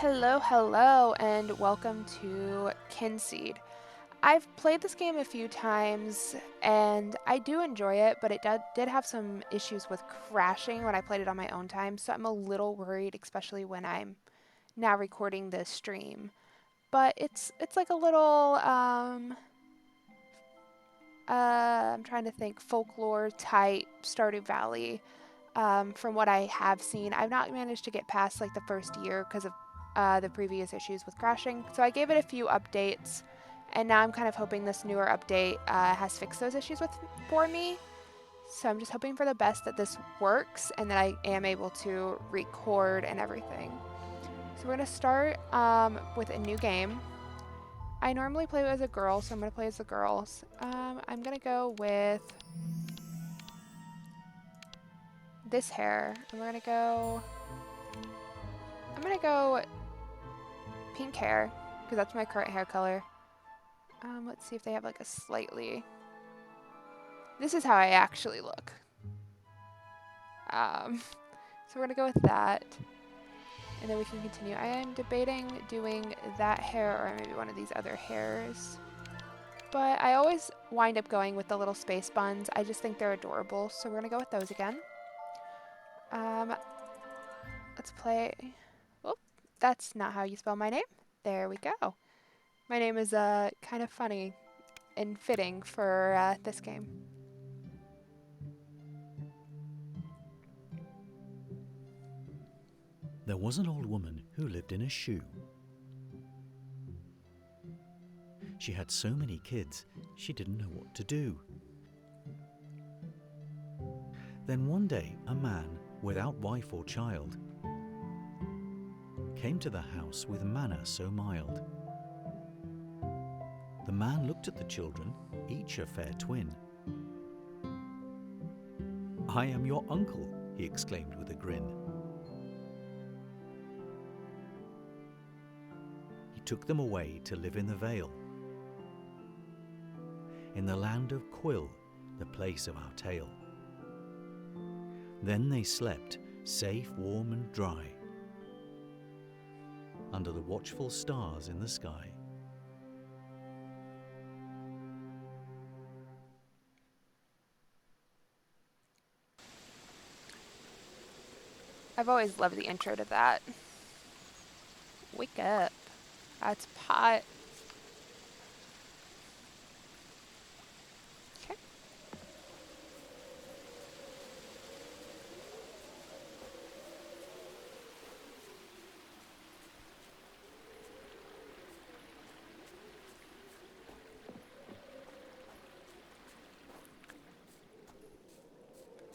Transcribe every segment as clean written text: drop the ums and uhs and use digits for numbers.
Hello, hello, and welcome to Kynseed. I've played this game a few times and I do enjoy it, but it did have some issues with crashing when I played it on my own time, so I'm a little worried, especially when I'm now recording this stream. But it's like a little I'm trying to think folklore type Stardew Valley. From what I have seen, I've not managed to get past like the first year because of the previous issues with crashing. So I gave it a few updates, and now I'm kind of hoping this newer update has fixed those issues for me. So I'm just hoping for the best that this works and that I am able to record and everything. So we're gonna start with a new game. I normally play as a girl, so I'm gonna play as the girls. I'm gonna go with this hair, and I'm gonna go pink hair, because that's my current hair color. Let's see if they have like a slightly... This is how I actually look. So we're gonna go with that, and then we can continue. I am debating doing that hair or maybe one of these other hairs, but I always wind up going with the little space buns. I just think they're adorable, so we're gonna go with those again. Um, let's play... Oh, that's not how you spell my name. There we go. My name is kind of funny and fitting for this game. There was an old woman who lived in a shoe. She had so many kids, she didn't know what to do. Then one day, a man, without wife or child, came to the house with manna so mild. The man looked at the children, each a fair twin. "I am your uncle," he exclaimed with a grin. He took them away to live in the vale, in the land of Quill, the place of our tale. Then they slept, safe, warm and dry, under the watchful stars in the sky. I've always loved the intro to that. Wake up. That's pot. Okay.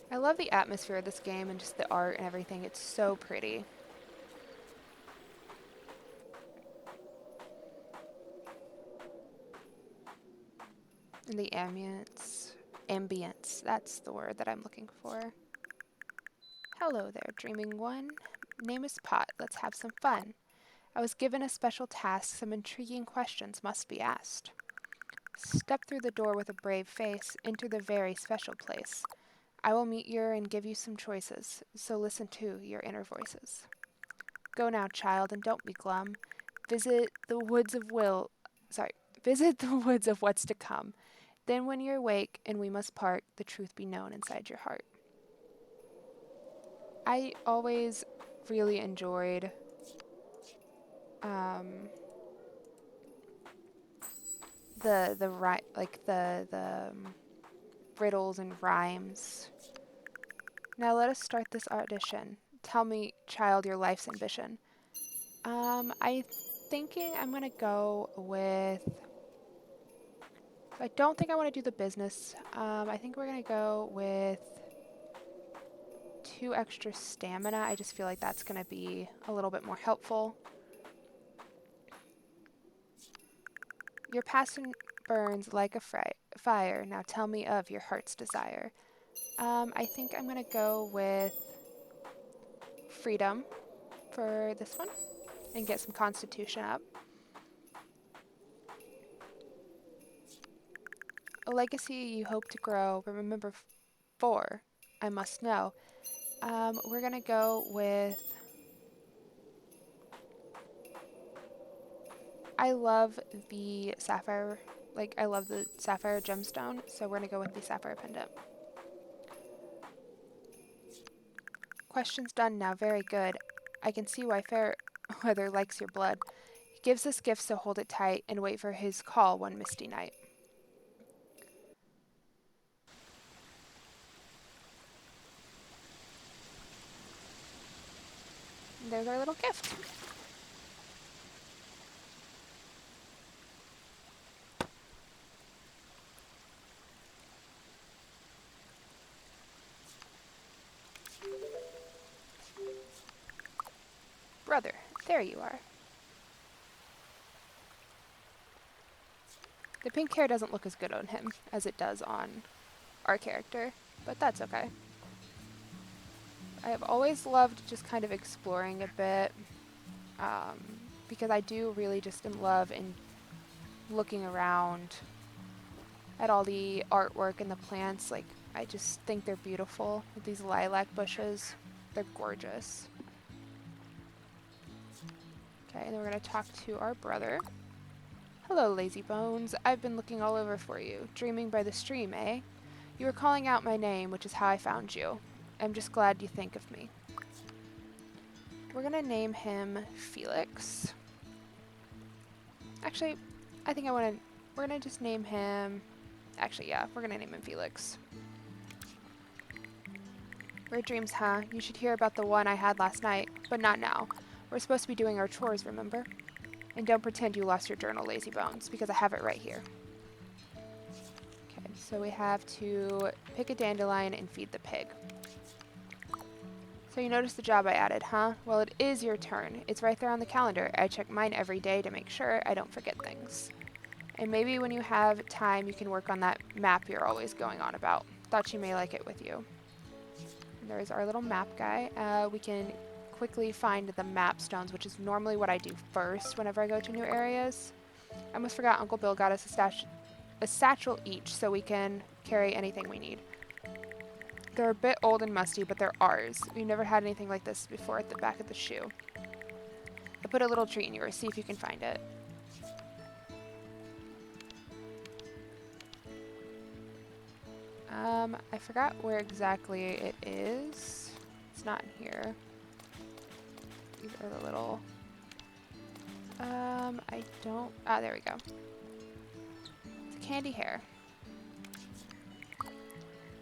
I love the atmosphere of this game and just the art and everything. It's so pretty. And the ambience, that's the word that I'm looking for. Hello there, dreaming one. Name is Pot. Let's have some fun. I was given a special task. Some intriguing questions must be asked. Step through the door with a brave face. Enter the very special place. I will meet you and give you some choices, so listen to your inner voices. Go now, child, and don't be glum. Visit the woods of visit the woods of what's to come. Then when you're awake and we must part, the truth be known inside your heart. I always really enjoyed um, the riddles and rhymes. Now let us start this audition. Tell me, child, your life's ambition. I thinking I'm gonna go with. I don't think I want to do the business. I think we're gonna go with 2 extra stamina. I just feel like that's gonna be a little bit more helpful. Your passion burns like a fire. Now tell me of your heart's desire. I think I'm gonna go with freedom for this one and get some constitution up. A legacy you hope to grow, but remember for, I must know. We're gonna go with I love the sapphire, like I love the sapphire gemstone, so we're gonna go with the sapphire pendant. Questions done now, very good. I can see why fair weather likes your blood. He gives us gifts, so hold it tight and wait for his call one misty night. And there's our little gift. Brother, there you are. The pink hair doesn't look as good on him as it does on our character, but that's okay. I have always loved just kind of exploring a bit, because I do really just in love in looking around at all the artwork and the plants. Like, I just think they're beautiful with these lilac bushes. They're gorgeous. Okay, and then we're going to talk to our brother. Hello, lazy bones. I've been looking all over for you. Dreaming by the stream, eh? You were calling out my name, which is how I found you. I'm just glad you think of me. We're going to name him Felix. Actually, I think we're going to just name him... Actually, yeah, we're going to name him Felix. Weird dreams, huh? You should hear about the one I had last night, but not now. We're supposed to be doing our chores, remember? And don't pretend you lost your journal, lazy bones, because I have it right here. Okay, so we have to pick a dandelion and feed the pig. So you noticed the job I added, huh? Well, it is your turn. It's right there on the calendar. I check mine every day to make sure I don't forget things. And maybe when you have time, you can work on that map you're always going on about. Thought you may like it with you. And there's our little map guy. We can quickly find the map stones, which is normally what I do first whenever I go to new areas. I almost forgot Uncle Bill got us a satchel each so we can carry anything we need. They're a bit old and musty, but they're ours. We've never had anything like this before at the back of the shoe. I put a little treat in yours. See if you can find it. I forgot where exactly it is. It's not in here. These are the little... I don't... Ah, there we go. It's a candy hair.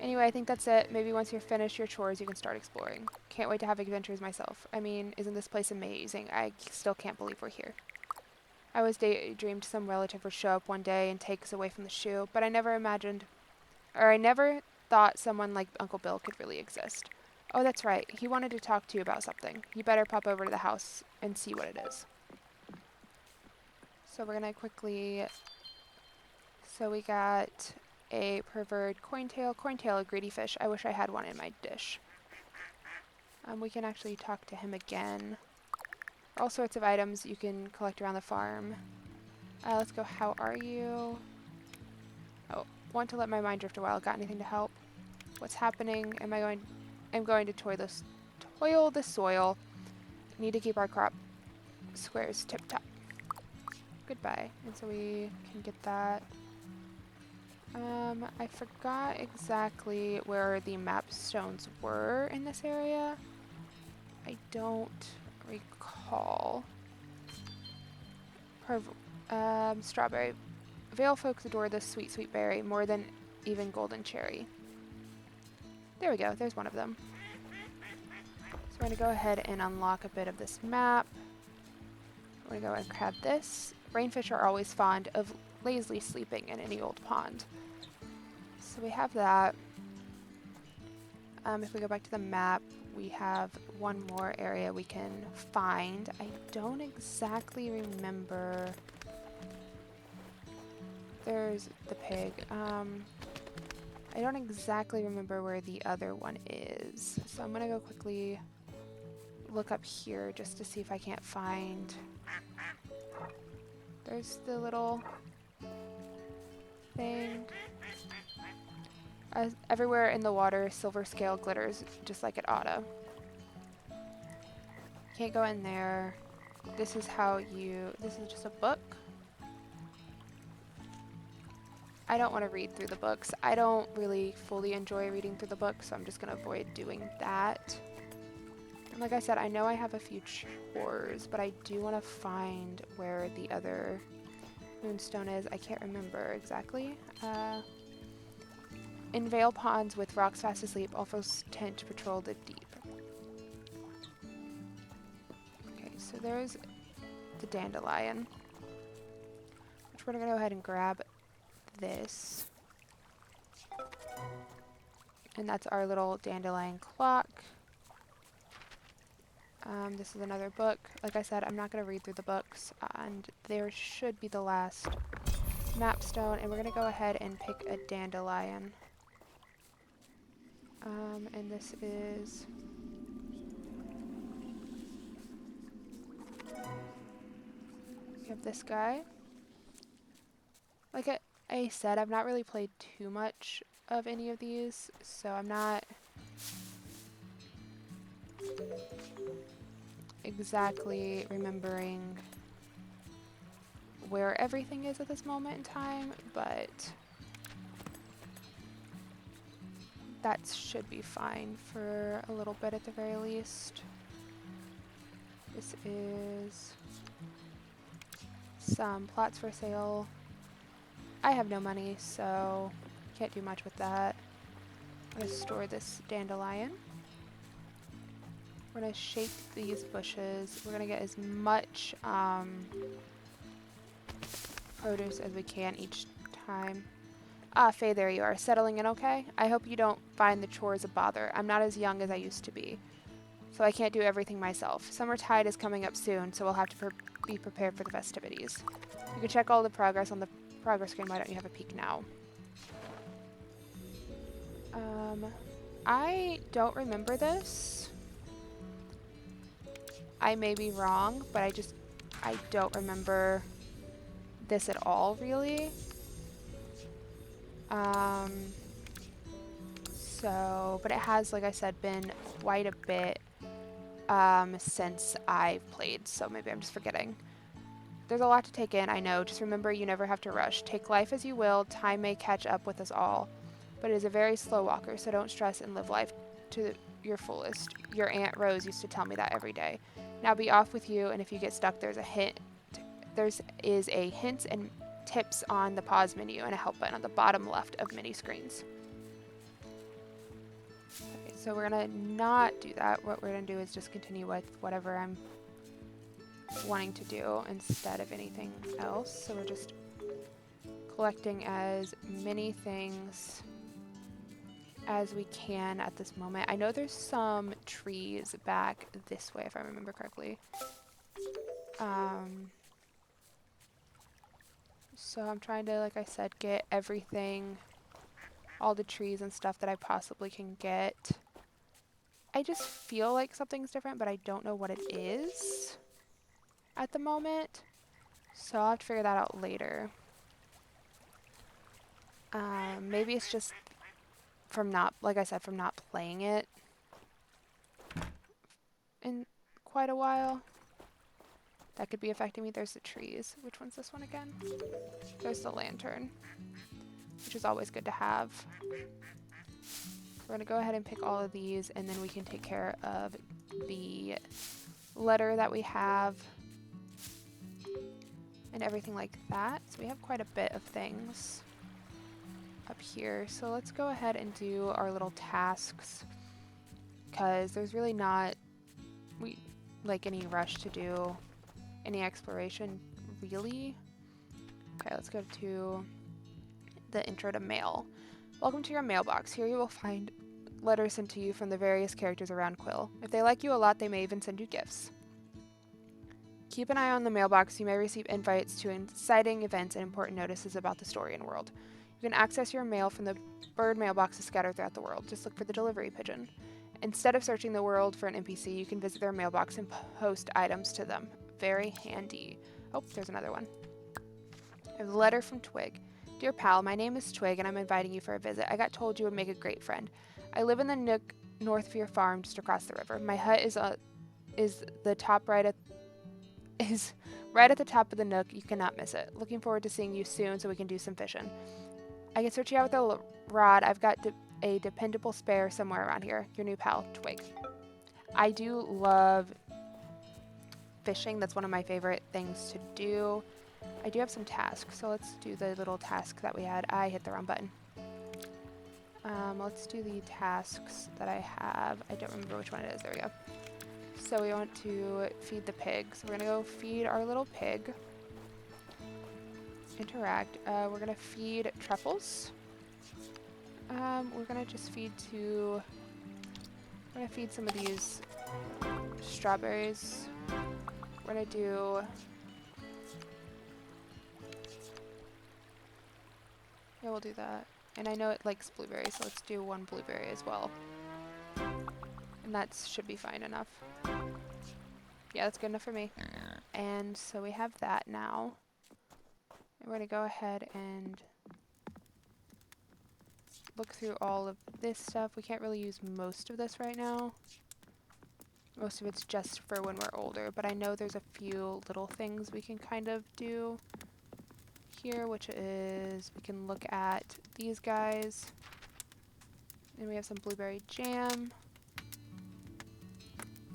Anyway, I think that's it. Maybe once you're finished your chores, you can start exploring. Can't wait to have adventures myself. I mean, isn't this place amazing? I still can't believe we're here. I always daydreamed some relative would show up one day and take us away from the shoe, but I never imagined... Or I never thought someone like Uncle Bill could really exist. Oh, that's right. He wanted to talk to you about something. You better pop over to the house and see what it is. So we're going to quickly... So we got a pervert cointail. Cointail, a greedy fish. I wish I had one in my dish. We can actually talk to him again. All sorts of items you can collect around the farm. Let's go. How are you? Oh, want to let my mind drift a while. Got anything to help? What's happening? I'm going to toil the soil. Need to keep our crop squares tip-top. Goodbye. And so we can get that. I forgot exactly where the map stones were in this area. I don't recall. Strawberry. Vale folks adore this sweet, sweet berry more than even golden cherry. There we go. There's one of them. So we're going to go ahead and unlock a bit of this map. We're going to go and grab this. Rainfish are always fond of lazily sleeping in any old pond. So we have that. If we go back to the map, we have one more area we can find. I don't exactly remember. There's the pig. I don't exactly remember where the other one is. So I'm going to go quickly look up here just to see if I can't find... There's the little thing. Everywhere in the water, silver scale glitters just like it oughta. Can't go in there. This is how you... This is just a book. I don't want to read through the books. I don't really fully enjoy reading through the books, so I'm just going to avoid doing that. And like I said, I know I have a few chores, but I do want to find where the other moonstone is. I can't remember exactly. In Vale Ponds with rocks fast asleep, elves tend to patrol the deep. Okay, so there's the dandelion, which we're going to go ahead and grab this. And that's our little dandelion clock. This is another book. Like I said, I'm not going to read through the books, and there should be the last map stone, and we're going to go ahead and pick a dandelion. And this is... we have this guy. Like I said, I've not really played too much of any of these, so I'm not exactly remembering where everything is at this moment in time, but that should be fine for a little bit at the very least. This is some plots for sale. I have no money, so can't do much with that. I'm going to store this dandelion. We're going to shake these bushes. We're going to get as much produce as we can each time. Ah, Faye, there you are. Settling in okay? I hope you don't find the chores a bother. I'm not as young as I used to be, so I can't do everything myself. Summertide is coming up soon, so we'll have to be prepared for the festivities. You can check all the progress on the progress screen. Why don't you have a peek now? I don't remember this. I may be wrong, but I don't remember this at all, really. But it has, like I said, been quite a bit since I've played, so maybe I'm just forgetting. There's a lot to take in, I know. Just remember, you never have to rush. Take life as you will. Time may catch up with us all, but it is a very slow walker, so don't stress and live life to your fullest. Your Aunt Rose used to tell me that every day. Now be off with you, and if you get stuck, there's a hints and tips on the pause menu and a help button on the bottom left of mini screens. Okay, so we're gonna not do that. What we're gonna do is just continue with whatever I'm wanting to do instead of anything else. So we're just collecting as many things as we can at this moment. I know there's some trees back this way if I remember correctly. So I'm trying to, like I said, get everything, all the trees and stuff that I possibly can get. I just feel like something's different, but I don't know what it is at the moment. So I'll have to figure that out later. Maybe it's just from not, like I said, from not playing it in quite a while. That could be affecting me. There's the trees. Which one's this one again? There's the lantern, which is always good to have. We're going to go ahead and pick all of these, and then we can take care of the letter that we have and everything like that. So we have quite a bit of things up here. So let's go ahead and do our little tasks, because there's really not any rush to do any exploration, really. Okay, let's go to the intro to mail. Welcome to your mailbox. Here you will find letters sent to you from the various characters around Quill. If they like you a lot, they may even send you gifts. Keep an eye on the mailbox. You may receive invites to exciting events and important notices about the story and world. You can access your mail from the bird mailboxes scattered throughout the world. Just look for the delivery pigeon. Instead of searching the world for an NPC, you can visit their mailbox and post items to them. Very handy. Oh, there's another one. I have a letter from Twig. Dear pal, my name is Twig and I'm inviting you for a visit. I got told you would make a great friend. I live in the nook north of your farm just across the river. My hut is right at the top of the nook. You cannot miss it. Looking forward to seeing you soon so we can do some fishing. I can search you out with a rod. I've got a dependable spare somewhere around here. Your new pal, Twig. I do love fishing. That's one of my favorite things to do. I do have some tasks, so let's do the little task that we had. I hit the wrong button. Let's do the tasks that I have. I don't remember which one it is. There we go. So we want to feed the pig. So we're going to go feed our little pig. Interact. We're going to feed truffles. We're going to just feed to... We're going to feed some of these strawberries. We're going to do... Yeah, we'll do that. And I know it likes blueberries, so let's do one blueberry as well. And that should be fine enough. Yeah, that's good enough for me. And so we have that now. And we're going to go ahead and look through all of this stuff. We can't really use most of this right now. Most of it's just for when we're older, but I know there's a few little things we can kind of do here, which is we can look at these guys. And we have some blueberry jam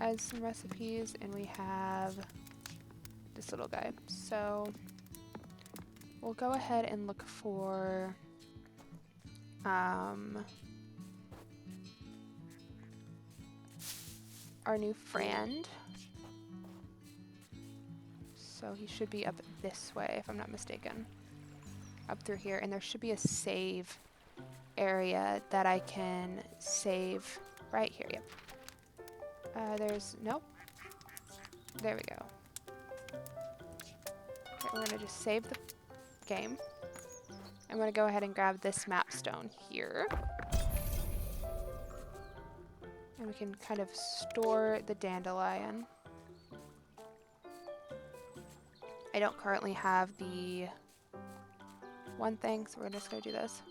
as some recipes, and we have this little guy. So we'll go ahead and look for our new friend. So he should be up this way, if I'm not mistaken. Up through here, and there should be a save area that I can save right here. Yep. There's, nope. There we go. Okay, we're gonna just save the game. I'm gonna go ahead and grab this map stone here. And we can kind of store the dandelion. I don't currently have the one thing, so we're just gonna do this.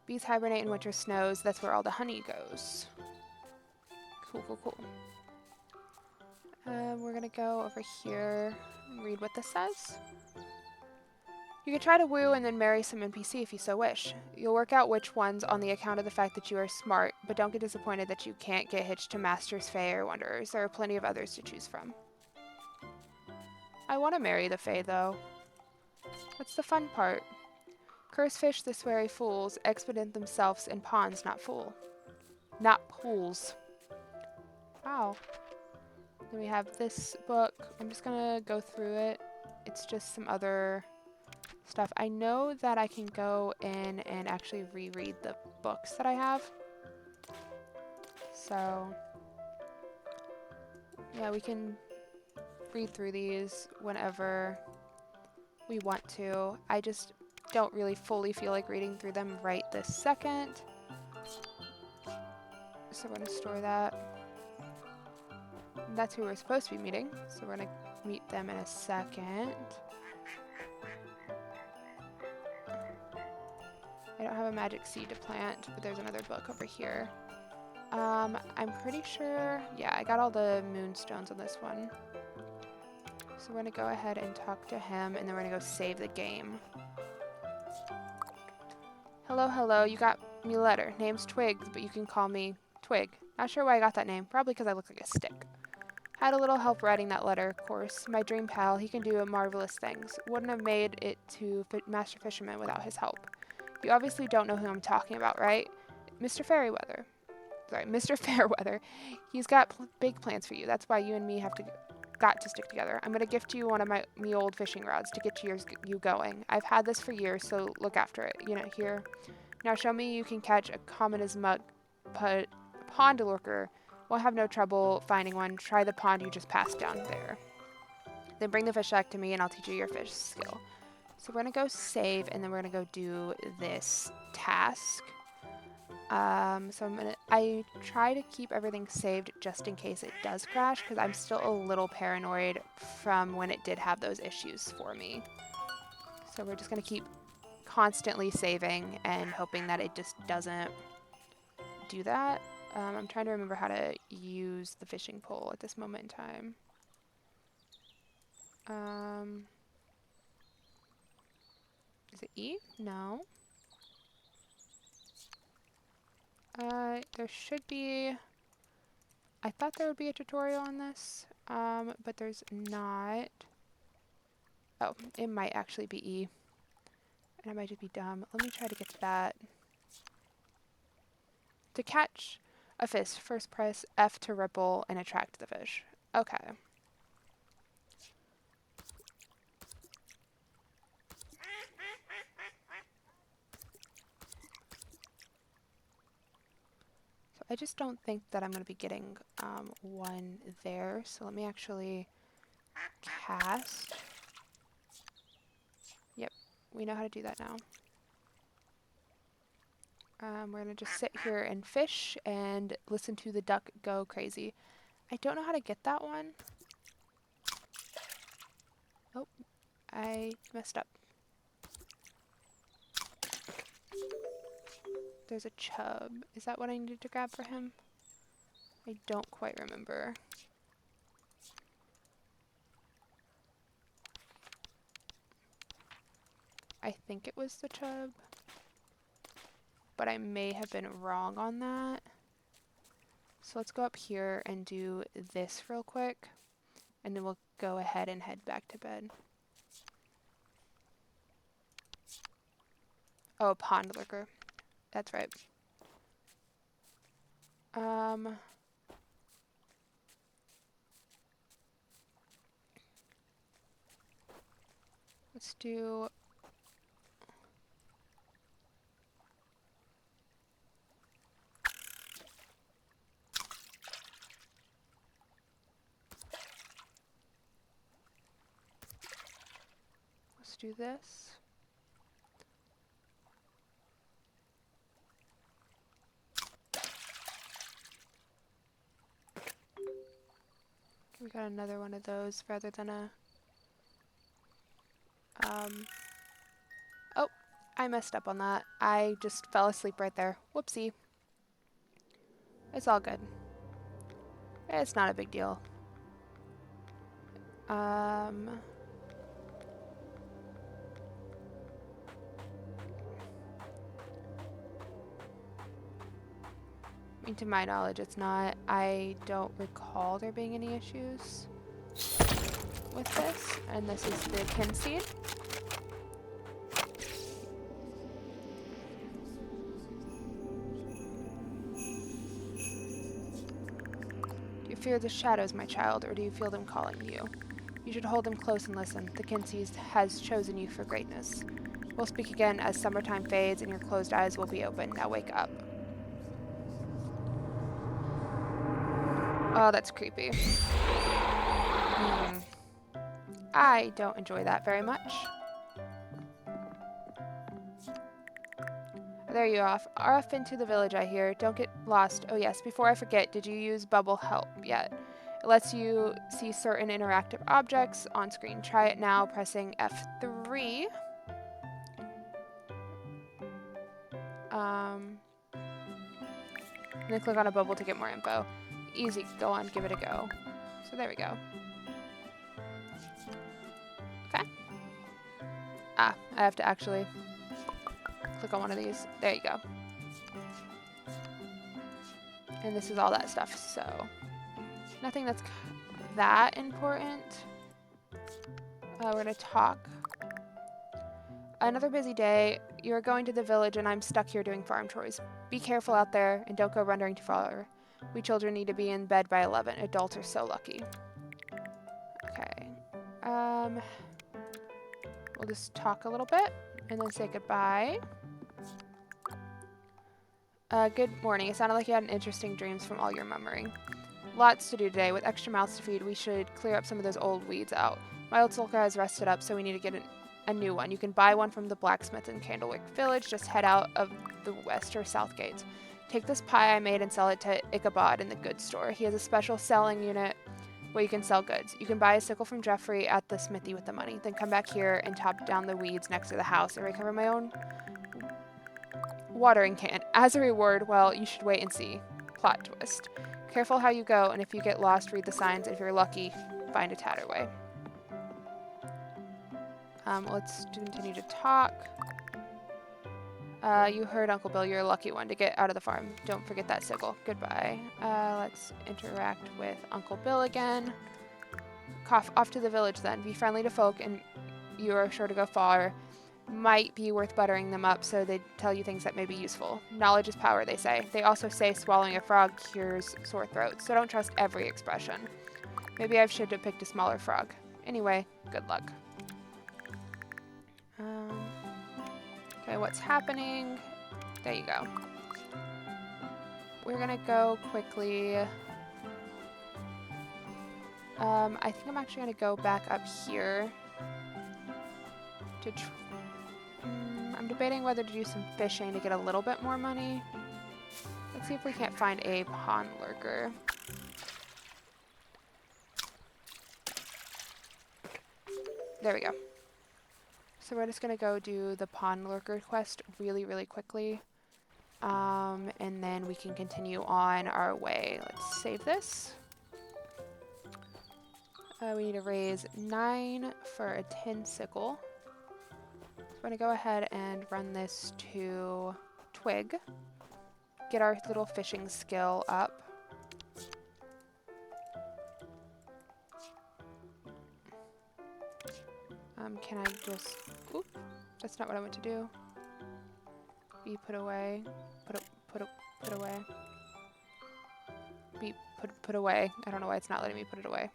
Bees hibernate in winter snows. That's where all the honey goes. Cool, cool, cool. We're gonna go over here and read what this says. You can try to woo and then marry some NPC if you so wish. You'll work out which ones on the account of the fact that you are smart, but don't get disappointed that you can't get hitched to Masters, Fae, or Wanderers. There are plenty of others to choose from. I want to marry the Fae, though. That's the fun part. Curse fish this wary fools expedite themselves in ponds, not pools. Wow. Then we have this book. I'm just gonna go through it. It's just some other stuff. I know that I can go in and actually reread the books that I have. So, yeah, we can read through these whenever we want to. I just don't really fully feel like reading through them right this second. So we're going to store that. And that's who we're supposed to be meeting. So we're going to meet them in a second. I don't have a magic seed to plant, but there's another book over here. I'm pretty sure, yeah, I got all the moonstones on this one. So we're going to go ahead and talk to him, and then we're going to go save the game. Hello, hello, you got me a letter. Name's Twig, but you can call me Twig. Not sure why I got that name, probably because I look like a stick. Had a little help writing that letter, of course. My dream pal, he can do marvelous things. Wouldn't have made it to Master Fisherman without his help. You obviously don't know who I'm talking about, right? Mr. Fairweather. Sorry, Mr. Fairweather. He's got big plans for you. That's why you and me got to stick together. I'm gonna gift you one of me old fishing rods to get you going. I've had this for years, so look after it. You know, here. Now show me you can catch a common as mud pond lurker. Won't have no trouble finding one. Try the pond you just passed down there. Then bring the fish back to me and I'll teach you your fish skill. So we're gonna go save and then we're gonna go do this task. I try to keep everything saved just in case it does crash because I'm still a little paranoid from when it did have those issues for me. So we're just gonna keep constantly saving and hoping that it just doesn't do that. I'm trying to remember how to use the fishing pole at this moment in time. Is it E? No. There should be... I thought there would be a tutorial on this, but there's not. Oh, it might actually be E. And I might just be dumb. Let me try to get to that. To catch a fish, first press F to ripple and attract the fish. Okay. So I just don't think that I'm going to be getting one there. So let me actually cast. Yep, we know how to do that now. We're going to just sit here and fish and listen to the duck go crazy. I don't know how to get that one. Oh, I messed up. There's a chub. Is that what I needed to grab for him? I don't quite remember. I think it was the chub, but I may have been wrong on that. So let's go up here and do this real quick, and then we'll go ahead and head back to bed. Oh, pond lurker. That's right. Let's do... Let's do this. We got another one of those rather than a... Oh, I messed up on that. I just fell asleep right there. Whoopsie. It's all good. It's not a big deal. I mean, to my knowledge, it's not. I don't recall there being any issues with this. And this is the Kynseed. Do you fear the shadows, my child, or do you feel them calling you? You should hold them close and listen. The Kynseed has chosen you for greatness. We'll speak again as summertime fades and your closed eyes will be open. Now wake up. Oh, that's creepy. I don't enjoy that very much. There you are off into the village, I hear. Don't get lost. Oh yes, before I forget, did you use bubble help yet? It lets you see certain interactive objects on screen. Try it now, pressing F3. And then click on a bubble to get more info. Easy, go on, give it a go. So there we go. Okay. Ah, I have to actually click on one of these. There you go. And this is all that stuff, so nothing that's that important. We're gonna talk. Another busy day. You're going to the village and I'm stuck here doing farm chores. Be careful out there and don't go wandering too far. We children need to be in bed by 11. Adults are so lucky. Okay. We'll just talk a little bit and then say goodbye. Good morning. It sounded like you had an interesting dreams from all your murmuring. Lots to do today. With extra mouths to feed, we should clear up some of those old weeds out. My old sulker has rested up, so we need to get a new one. You can buy one from the blacksmith in Candlewick Village. Just head out of the west or south gates. Take this pie I made and sell it to Ichabod in the goods store. He has a special selling unit where you can sell goods. You can buy a sickle from Jeffrey at the smithy with the money. Then come back here and chop down the weeds next to the house and recover my own watering can. As a reward, well, you should wait and see. Plot twist. Careful how you go, and if you get lost, read the signs. If you're lucky, find a tatterway. Let's continue to talk. You heard Uncle Bill. You're a lucky one to get out of the farm. Don't forget that sickle. Goodbye. Let's interact with Uncle Bill again. Off to the village then. Be friendly to folk, and you are sure to go far. Might be worth buttering them up so they tell you things that may be useful. Knowledge is power, they say. They also say swallowing a frog cures sore throats, so don't trust every expression. Maybe I should have picked a smaller frog. Anyway, good luck. Okay, what's happening? There you go. We're gonna go quickly. I think I'm actually gonna go back up here to I'm debating whether to do some fishing to get a little bit more money. Let's see if we can't find a pond lurker. There we go. So we're just gonna go do the pond lurker quest really, really quickly. And then we can continue on our way. Let's save this. We need to raise 9 for a tin sickle. So we're going to go ahead and run this to Twig. Get our little fishing skill up. Can I just... Oop, that's not what I meant to do. Be put away. Put away. Be put away. I don't know why it's not letting me put it away.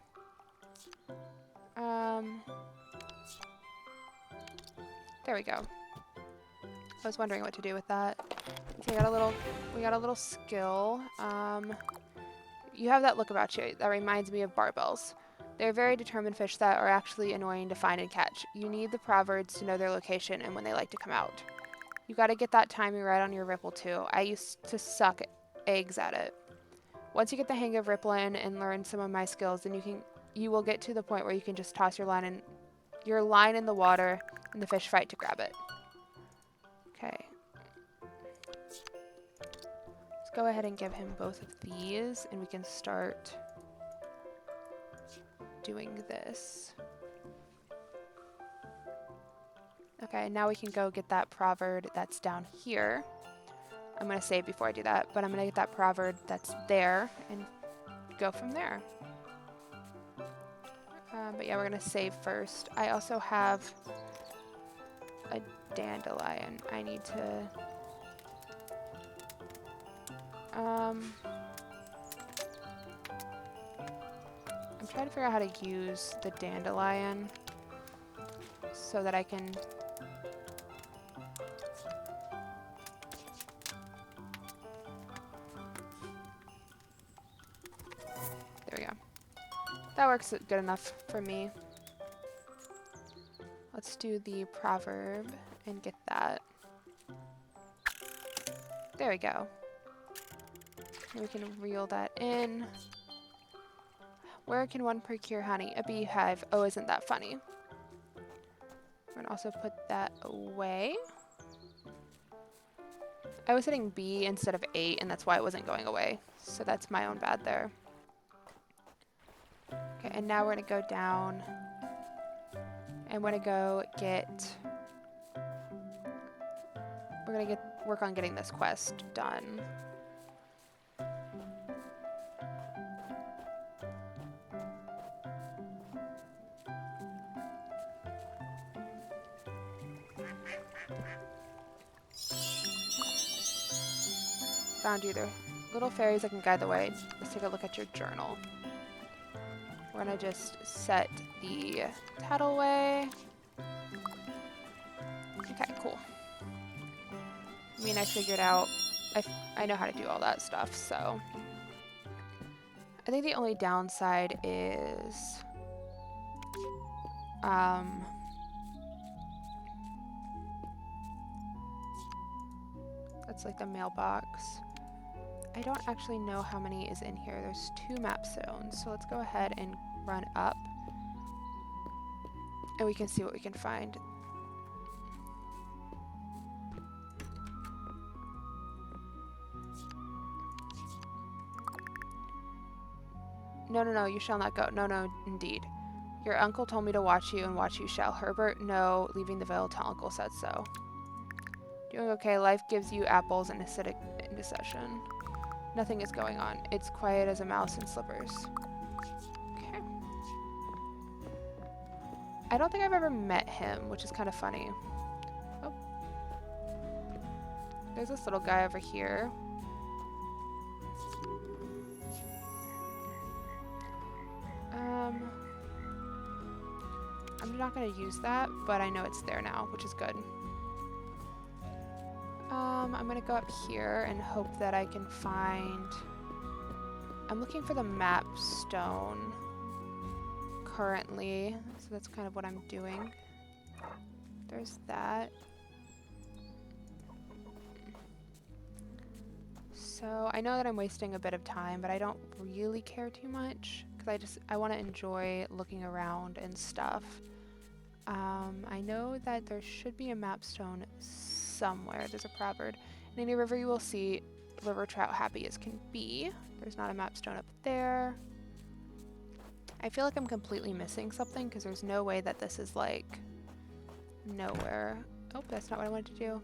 There we go. I was wondering what to do with that. Okay, we got a little skill. You have that look about you that reminds me of barbells. They're very determined fish that are actually annoying to find and catch. You need the proverbs to know their location and when they like to come out. You gotta get that timing right on your ripple too. I used to suck eggs at it. Once you get the hang of rippling and learn some of my skills, then you will get to the point where you can just toss your line in the water and the fish fight to grab it. Okay. Let's go ahead and give him both of these and we can start doing this. Okay, now we can go get that proverb that's down here. I'm going to save before I do that, but I'm going to get that proverb that's there and go from there. But yeah, we're going to save first. I also have a dandelion. I need to... I'm trying to figure out how to use the dandelion so that I can... There we go. That works good enough for me. Let's do the proverb and get that. There we go. And we can reel that in. Where can one procure honey? A beehive. Oh, isn't that funny? We're going to also put that away. I was hitting B instead of 8, and that's why it wasn't going away. So that's my own bad there. Okay, and now we're going to go down. And we're going to go get... We're going to work on getting this quest done. Found you there. Little fairies that can guide the way. Let's take a look at your journal. We're gonna just set the tattle away. Okay, cool. I mean, I figured out, I know how to do all that stuff, so. I think the only downside is, that's like the mailbox. I don't actually know how many is in here. There's 2 map zones, so let's go ahead and run up. And we can see what we can find. No, you shall not go. No, indeed. Your uncle told me to watch you, and watch you shall. Herbert, no, leaving the vale till uncle said so. Doing okay. Life gives you apples and acidic indecision. Nothing is going on. It's quiet as a mouse in slippers. Okay. I don't think I've ever met him, which is kind of funny. Oh. There's this little guy over here. I'm not going to use that, but I know it's there now, which is good. I'm going to go up here and hope that I can find... I'm looking for the map stone currently, so that's kind of what I'm doing. There's that. So I know that I'm wasting a bit of time, but I don't really care too much because I want to enjoy looking around and stuff. I know that there should be a map stone somewhere. There's a proverb. In any river you will see river trout happy as can be. There's not a map stone up there. I feel like I'm completely missing something because there's no way that this is like nowhere. Oh, that's not what I wanted to do.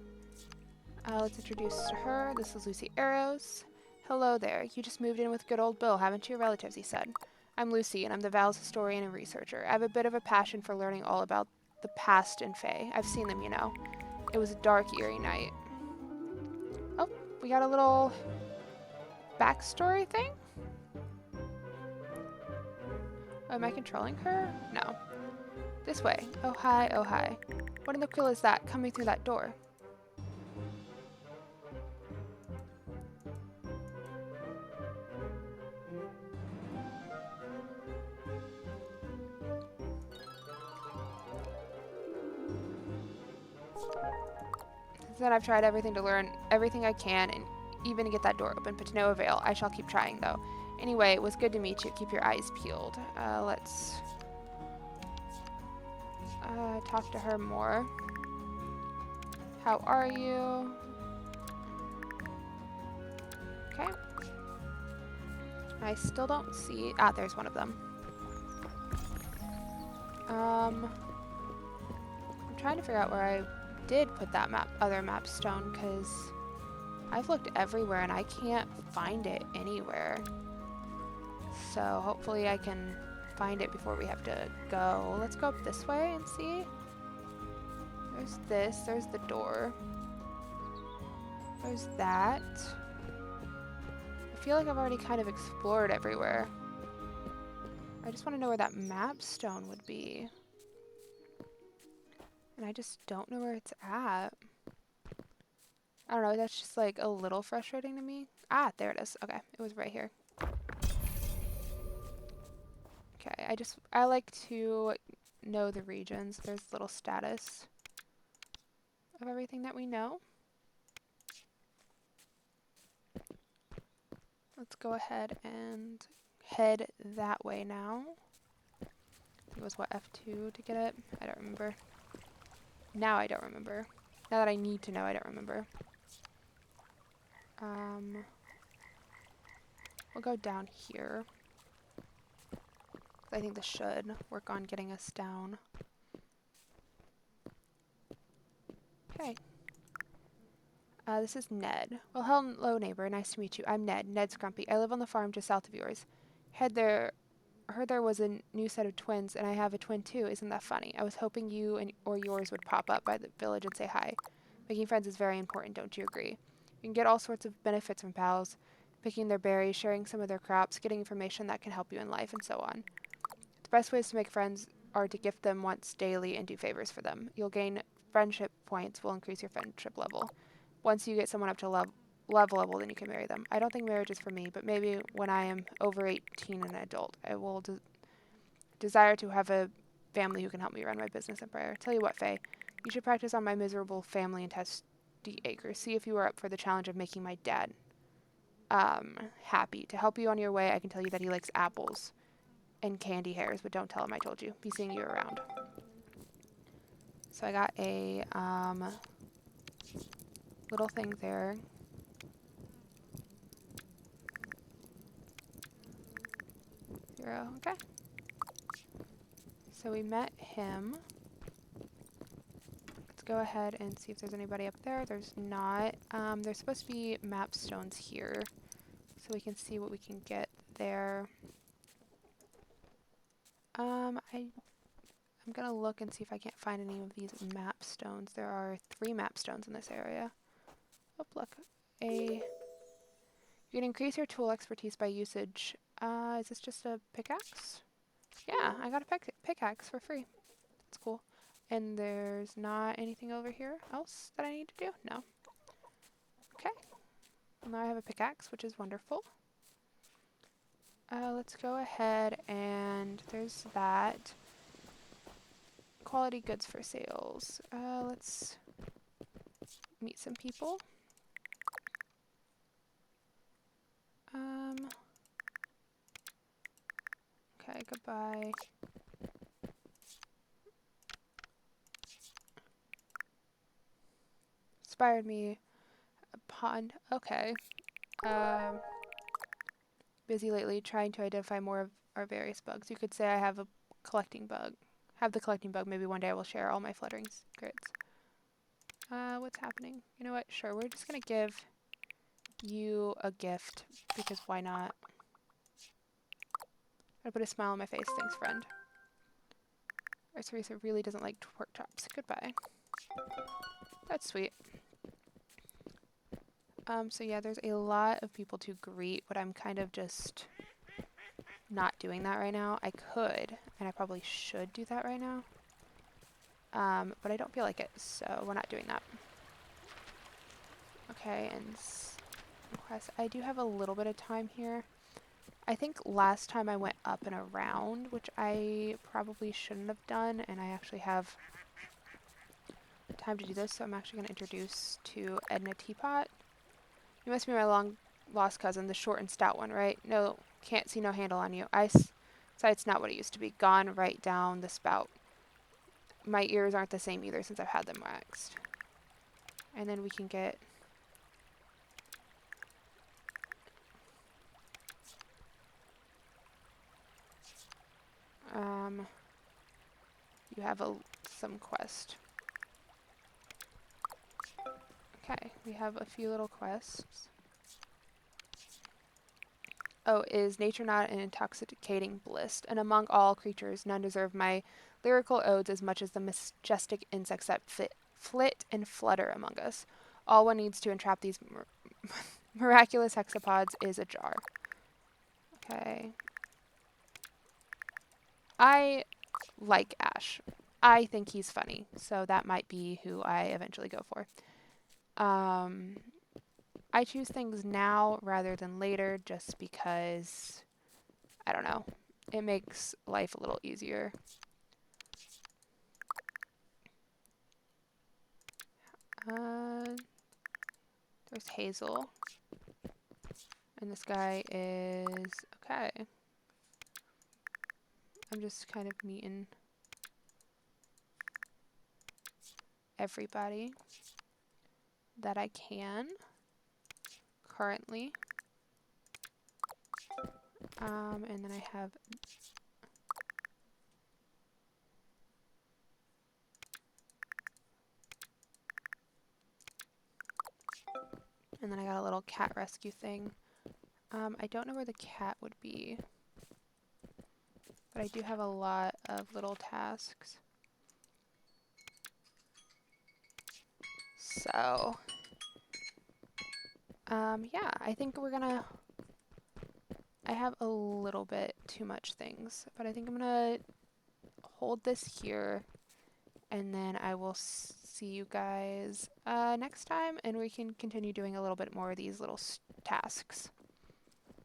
Let's introduce to her. This is Lucy Arrows. Hello there. You just moved in with good old Bill, haven't you? Relatives, he said. I'm Lucy, and I'm the Val's historian and researcher. I have a bit of a passion for learning all about the past in Fae. I've seen them, you know. It was a dark, eerie night. Oh, we got a little backstory thing? Oh, am I controlling her? No. This way. Oh, hi, oh, hi. What in the quill is that coming through that door? Since then, I've tried everything to learn everything I can and even to get that door open, but to no avail. I shall keep trying, though. Anyway, it was good to meet you. Keep your eyes peeled. Let's talk to her more. How are you? Okay. I still don't see... Ah, there's one of them. I'm trying to figure out where I did put that other map stone, because I've looked everywhere and I can't find it anywhere. So hopefully I can find it before we have to go. Let's go up this way and see. There's this. There's the door. There's that. I feel like I've already kind of explored everywhere. I just want to know where that map stone would be. And I just don't know where it's at. I don't know, that's just like a little frustrating to me. Ah, there it is. Okay, it was right here. Okay, I like to know the regions. There's a little status of everything that we know. Let's go ahead and head that way now. I think it was what, F2 to get it? I don't remember. Now I don't remember. Now that I need to know, I don't remember. We'll go down here. I think this should work on getting us down. Okay. This is Ned. Well, hello, neighbor. Nice to meet you. I'm Ned. Ned's grumpy. I live on the farm just south of yours. Heard there was a new set of twins, and I have a twin too. Isn't that funny? I was hoping you or yours would pop up by the village and say hi. Making friends is very important, don't you agree? You can get all sorts of benefits from pals, picking their berries, sharing some of their crops, getting information that can help you in life, and so on. The best ways to make friends are to gift them once daily and do favors for them. You'll gain friendship points, will increase your friendship level. Once you get someone up to love level, then you can marry them. I don't think marriage is for me, but maybe when I am over 18 and an adult, I will desire to have a family who can help me run my business empire. Tell you what, Faye, you should practice on my miserable family and test the acres. See if you are up for the challenge of making my dad happy. To help you on your way, I can tell you that he likes apples and candy hairs, but don't tell him I told you. Be seeing you around. So I got a little thing there. Okay. So we met him. Let's go ahead and see if there's anybody up there. There's not. There's supposed to be map stones here, so we can see what we can get there. I'm gonna look and see if I can't find any of these map stones. There are 3 map stones in this area. Oh, look. You can increase your tool expertise by usage. Is this just a pickaxe? Yeah, I got a pickaxe for free. That's cool. And there's not anything over here else that I need to do? No. Okay. Well, now I have a pickaxe, which is wonderful. Let's go ahead and there's that. Quality goods for sales. Let's meet some people. Okay, goodbye. Inspired me a pond. Okay. Busy lately trying to identify more of our various bugs. You could say I have a collecting bug. Have the collecting bug. Maybe one day I will share all my fluttering secrets. What's happening? You know what? Sure, we're just gonna give you a gift because why not? I put a smile on my face. Thanks, friend. Our Teresa really doesn't like pork chops. Goodbye. That's sweet. So yeah, there's a lot of people to greet, but I'm kind of just not doing that right now. I could, and I probably should do that right now. But I don't feel like it, so we're not doing that. Okay, and request. I do have a little bit of time here. I think last time I went up and around, which I probably shouldn't have done, and I actually have time to do this, so I'm actually going to introduce to Edna Teapot. You must be my long lost cousin, the short and stout one, right? No, can't see no handle on you. Sight's not what it used to be. Gone right down the spout. My ears aren't the same either since I've had them waxed. And then we can get... you have some quest. Okay, we have a few little quests. Oh, is nature not an intoxicating bliss? And among all creatures, none deserve my lyrical odes as much as the majestic insects that flit and flutter among us. All one needs to entrap these miraculous hexapods is a jar. Okay. I like Ash. I think he's funny, so that might be who I eventually go for. I choose things now rather than later just because, I don't know, it makes life a little easier. There's Hazel. And this guy is, okay. I'm just kind of meeting everybody that I can currently. And then I have I got a little cat rescue thing. I don't know where the cat would be, but I do have a lot of little tasks. So, yeah, I think we're gonna... I have a little bit too much things, but I think I'm gonna hold this here, and then I will see you guys next time, and we can continue doing a little bit more of these little tasks.